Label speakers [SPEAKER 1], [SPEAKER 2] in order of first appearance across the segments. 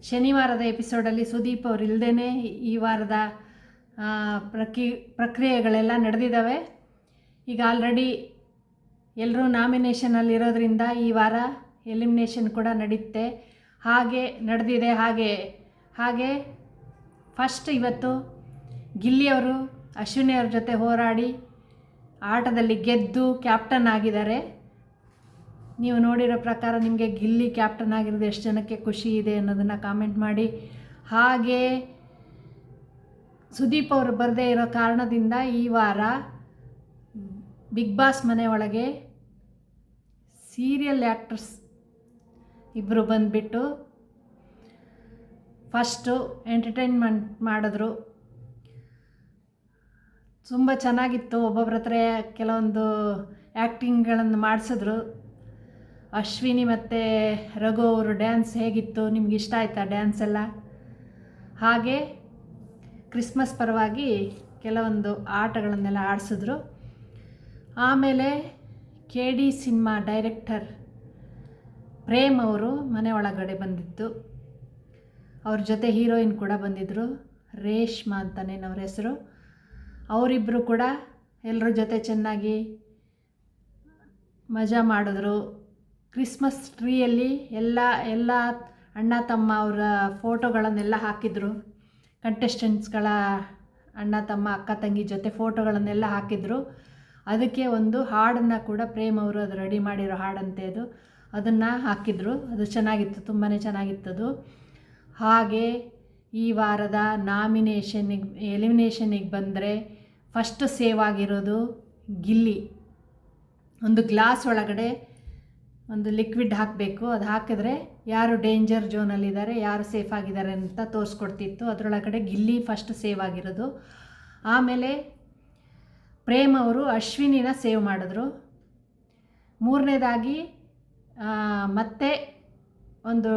[SPEAKER 1] ಶನಿವಾರದ ಎಪಿಸೋಡಲ್ಲಿ ಸುದೀಪ್ ಅವರು ಇಲ್ಲದೇ ಈ ವಾರದ ಪ್ರಕ್ರಿಯೆಗಳೆಲ್ಲ ನಡೆದಿದ್ದಾವೆ. ಈಗ ಆಲ್ರೆಡಿ ಎಲ್ಲರೂ ನಾಮಿನೇಷನಲ್ಲಿರೋದ್ರಿಂದ ಈ ವಾರ ಎಲಿಮಿನೇಷನ್ ಕೂಡ ನಡೆಯುತ್ತೆ. ಹಾಗೆ ನಡೆದಿದೆ. ಹಾಗೆ ಫಸ್ಟ್ ಇವತ್ತು ಗಿಲ್ಲಿಯವರು ಅಶ್ವಿನಿ ಅವ್ರ ಜೊತೆ ಹೋರಾಡಿ ಆಟದಲ್ಲಿ ಗೆದ್ದು ಕ್ಯಾಪ್ಟನ್ ಆಗಿದ್ದಾರೆ. ನೀವು ನೋಡಿರೋ ಪ್ರಕಾರ ನಿಮಗೆ ಗಿಲ್ಲಿ ಕ್ಯಾಪ್ಟನ್ ಆಗಿರೋದು ಎಷ್ಟು ಜನಕ್ಕೆ ಖುಷಿ ಇದೆ ಅನ್ನೋದನ್ನು ಕಾಮೆಂಟ್ ಮಾಡಿ. ಹಾಗೆ ಸುದೀಪ್ ಅವರು ಬರದೇ ಇರೋ ಕಾರಣದಿಂದ ಈ ವಾರ ಬಿಗ್ ಬಾಸ್ ಮನೆ ಒಳಗೆ ಸೀರಿಯಲ್ ಆ್ಯಕ್ಟರ್ಸ್ ಇಬ್ಬರು ಬಂದುಬಿಟ್ಟು ಫಸ್ಟು ಎಂಟರ್ಟೈನ್ಮೆಂಟ್ ಮಾಡಿದ್ರು. ತುಂಬ ಚೆನ್ನಾಗಿತ್ತು. ಒಬ್ಬೊಬ್ಬರ ಹತ್ರ ಕೆಲವೊಂದು ಆ್ಯಕ್ಟಿಂಗ್ಗಳನ್ನು ಮಾಡಿಸಿದ್ರು. ಅಶ್ವಿನಿ ಮತ್ತು ರಘು ಅವರು ಡ್ಯಾನ್ಸ್ ಹೇಗಿತ್ತು, ನಿಮ್ಗೆ ಇಷ್ಟ ಆಯ್ತಾ ಡ್ಯಾನ್ಸ್ ಎಲ್ಲ? ಹಾಗೆ ಕ್ರಿಸ್ಮಸ್ ಪರವಾಗಿ ಕೆಲವೊಂದು ಆಟಗಳನ್ನೆಲ್ಲ ಆಡಿಸಿದ್ರು. ಆಮೇಲೆ KD ಸಿನಿಮಾ ಡೈರೆಕ್ಟರ್ ಪ್ರೇಮ್ ಅವರು ಮನೆ ಒಳಗಡೆ ಬಂದಿತ್ತು. ಅವ್ರ ಜೊತೆ ಹೀರೋಯಿನ್ ಕೂಡ ಬಂದಿದ್ದರು, ರೇಷ್ಮಾ ಅಂತನೇನವ್ರ ಹೆಸರು. ಅವರಿಬ್ಬರು ಕೂಡ ಎಲ್ಲರ ಜೊತೆ ಚೆನ್ನಾಗಿ ಮಜಾ ಮಾಡಿದ್ರು. ಕ್ರಿಸ್ಮಸ್ ಟ್ರೀಯಲ್ಲಿ ಎಲ್ಲ ಅಣ್ಣ ತಮ್ಮ ಅವರ ಫೋಟೋಗಳನ್ನೆಲ್ಲ ಹಾಕಿದರು. ಕಂಟೆಸ್ಟೆಂಟ್ಸ್ಗಳ ಅಣ್ಣ ತಮ್ಮ ಅಕ್ಕ ತಂಗಿ ಜೊತೆ ಫೋಟೋಗಳನ್ನೆಲ್ಲ ಹಾಕಿದರು. ಅದಕ್ಕೆ ಒಂದು ಹಾಡನ್ನು ಕೂಡ ಪ್ರೇಮ್ ಅವರು ಅದು ರೆಡಿ ಮಾಡಿರೋ ಹಾಡಂತೆ ಅದನ್ನು ಹಾಕಿದರು. ಅದು ಚೆನ್ನಾಗಿತ್ತು, ತುಂಬಾ ಚೆನ್ನಾಗಿತ್ತದು. ಹಾಗೆ ಈ ವಾರದ ಎಲಿಮಿನೇಷನಿಗೆ ಬಂದರೆ ಫಸ್ಟ್ ಸೇವ್ ಆಗಿರೋದು ಗಿಲ್ಲಿ. ಒಂದು ಗ್ಲಾಸ್ ಒಳಗಡೆ ಒಂದು ಲಿಕ್ವಿಡ್ ಹಾಕಬೇಕು. ಅದು ಹಾಕಿದ್ರೆ ಯಾರು ಡೇಂಜರ್ ಝೋನಲ್ಲಿದ್ದಾರೆ, ಯಾರು ಸೇಫ್ ಆಗಿದ್ದಾರೆ ಅಂತ ತೋರಿಸ್ಕೊಡ್ತಿತ್ತು. ಅದರೊಳಗಡೆ ಗಿಲ್ಲಿ ಫಸ್ಟ್ ಸೇವ್ ಆಗಿರೋದು. ಆಮೇಲೆ ಪ್ರೇಮ್ ಅವರು ಅಶ್ವಿನಿನ ಸೇವ್ ಮಾಡಿದ್ರು. ಮೂರನೇದಾಗಿ ಮತ್ತೆ ಒಂದು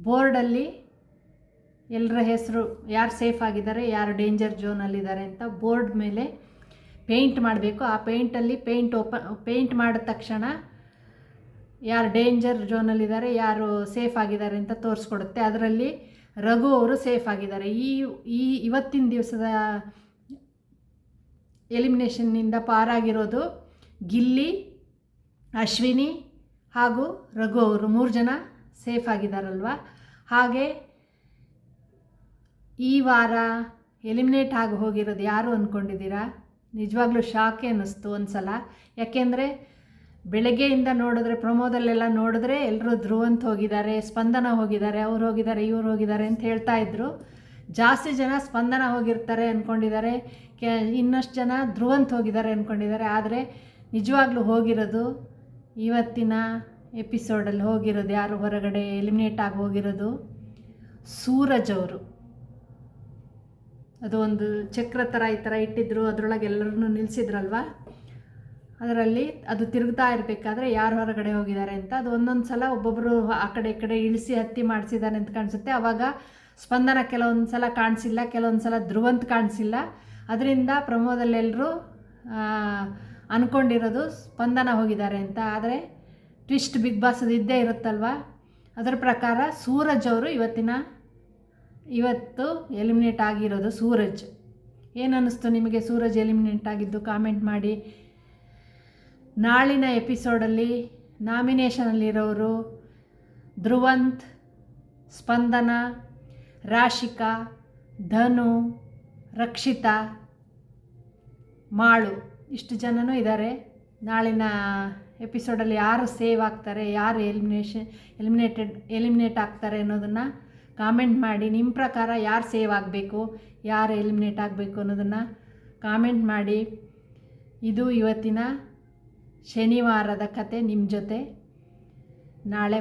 [SPEAKER 1] ಬೋರ್ಡಲ್ಲಿ ಎಲ್ಲರ ಹೆಸರು, ಯಾರು ಸೇಫ್ ಆಗಿದ್ದಾರೆ, ಯಾರು ಡೇಂಜರ್ ಝೋನಲ್ಲಿದ್ದಾರೆ ಅಂತ ಬೋರ್ಡ್ ಮೇಲೆ ಪೇಂಟ್ ಮಾಡಬೇಕು. ಆ ಪೇಂಟಲ್ಲಿ ಪೇಂಟ್ ಮಾಡಿದ ತಕ್ಷಣ ಯಾರು ಡೇಂಜರ್ ಝೋನಲ್ಲಿದ್ದಾರೆ, ಯಾರು ಸೇಫ್ ಆಗಿದ್ದಾರೆ ಅಂತ ತೋರಿಸ್ಕೊಡುತ್ತೆ. ಅದರಲ್ಲಿ ರಘು ಅವರು ಸೇಫ್ ಆಗಿದ್ದಾರೆ. ಇವತ್ತಿನ ದಿವಸದ ಎಲಿಮಿನೇಷನ್ನಿಂದ ಪಾರಾಗಿರೋದು ಗಿಲ್ಲಿ, ಅಶ್ವಿನಿ ಹಾಗೂ ರಘು ಅವರು 3 ಜನ ಸೇಫ್ ಆಗಿದ್ದಾರಲ್ವ. ಹಾಗೆ ಈ ವಾರ ಎಲಿಮಿನೇಟ್ ಆಗಿ ಹೋಗಿರೋದು ಯಾರು ಅಂದ್ಕೊಂಡಿದ್ದೀರಾ? ನಿಜವಾಗ್ಲೂ ಶಾಕೆ ಅನ್ನಿಸ್ತು ಒಂದು ಸಲ. ಯಾಕೆಂದರೆ ಬೆಳಗ್ಗೆಯಿಂದ ನೋಡಿದ್ರೆ, ಪ್ರೊಮೋದಲ್ಲೆಲ್ಲ ನೋಡಿದ್ರೆ ಎಲ್ಲರೂ ಧ್ರುವಂತ್ ಹೋಗಿದ್ದಾರೆ, ಸ್ಪಂದನ ಹೋಗಿದ್ದಾರೆ, ಅವ್ರು ಹೋಗಿದ್ದಾರೆ, ಇವ್ರು ಹೋಗಿದ್ದಾರೆ ಅಂತ ಹೇಳ್ತಾಯಿದ್ರು. ಜಾಸ್ತಿ ಜನ ಸ್ಪಂದನ ಹೋಗಿರ್ತಾರೆ ಅಂದ್ಕೊಂಡಿದ್ದಾರೆ, ಇನ್ನಷ್ಟು ಜನ ಧ್ರುವಂತ್ ಹೋಗಿದ್ದಾರೆ ಅಂದ್ಕೊಂಡಿದ್ದಾರೆ. ಆದರೆ ನಿಜವಾಗ್ಲೂ ಹೋಗಿರೋದು, ಇವತ್ತಿನ ಎಪಿಸೋಡಲ್ಲಿ ಹೋಗಿರೋದು ಯಾರು, ಹೊರಗಡೆ ಎಲಿಮಿನೇಟ್ ಆಗಿ ಹೋಗಿರೋದು ಸೂರಜ್ ಅವರು. ಅದು ಒಂದು ಚಕ್ರ ಥರ ಈ ಥರ ಇಟ್ಟಿದ್ರು, ಅದರೊಳಗೆ ಎಲ್ಲರನ್ನೂ ನಿಲ್ಲಿಸಿದ್ರಲ್ವ. ಅದರಲ್ಲಿ ಅದು ತಿರುಗ್ತಾ ಇರಬೇಕಾದ್ರೆ ಯಾರು ಹೊರಗಡೆ ಹೋಗಿದ್ದಾರೆ ಅಂತ ಅದು ಒಂದೊಂದು ಸಲ ಒಬ್ಬೊಬ್ಬರು ಆ ಕಡೆ ಈ ಕಡೆ ಇಳಿಸಿ ಹತ್ತಿ ಮಾಡಿಸಿದ್ದಾರೆ ಅಂತ ಕಾಣಿಸುತ್ತೆ. ಆವಾಗ ಸ್ಪಂದನ ಕೆಲವೊಂದು ಸಲ ಕಾಣಿಸಿಲ್ಲ, ಕೆಲವೊಂದು ಸಲ ಧ್ರುವಂತ್ ಕಾಣಿಸಿಲ್ಲ. ಅದರಿಂದ ಪ್ರಮೋದಲ್ಲೆಲ್ಲರೂ ಅಂದ್ಕೊಂಡಿರೋದು ಸ್ಪಂದನ ಹೋಗಿದ್ದಾರೆ ಅಂತ. ಆದರೆ ಟ್ವಿಸ್ಟ್ ಬಿಗ್ ಬಾಸ್ ಅದು ಇದ್ದೇ ಇರುತ್ತಲ್ವ. ಅದರ ಪ್ರಕಾರ ಸೂರಜ್ ಅವರು ಇವತ್ತು ಎಲಿಮಿನೇಟ್ ಆಗಿರೋದು ಸೂರಜ್. ಏನು ಅನ್ನಿಸ್ತು ನಿಮಗೆ ಸೂರಜ್ ಎಲಿಮಿನೇಟ್ ಆಗಿದ್ದು? ಕಾಮೆಂಟ್ ಮಾಡಿ. ನಾಳಿನ ಎಪಿಸೋಡಲ್ಲಿ ನಾಮಿನೇಷನಲ್ಲಿರೋರು ಧ್ರುವಂತ್, ಸ್ಪಂದನ, ರಾಶಿಕಾ, ಧನು, ರಕ್ಷಿತಾ, ಮಾಳು, ಇಷ್ಟು ಜನನೂ ಇದ್ದಾರೆ. ನಾಳಿನ ಎಪಿಸೋಡಲ್ಲಿ ಯಾರು ಸೇವ್ ಆಗ್ತಾರೆ, ಯಾರು ಎಲಿಮಿನೇಟ್ ಆಗ್ತಾರೆ ಅನ್ನೋದನ್ನು ಕಾಮೆಂಟ್ ಮಾಡಿ. ನಿಮ್ಮ ಪ್ರಕಾರ ಯಾರು ಸೇವ್ ಆಗಬೇಕು, ಯಾರು ಎಲಿಮಿನೇಟ್ ಆಗಬೇಕು ಅನ್ನೋದನ್ನು ಕಾಮೆಂಟ್ ಮಾಡಿ. ಇದು ಇವತ್ತಿನ ಶನಿವಾರದ ಕತೆ ನಿಮ್ಮ ಜೊತೆ. ನಾಳೆ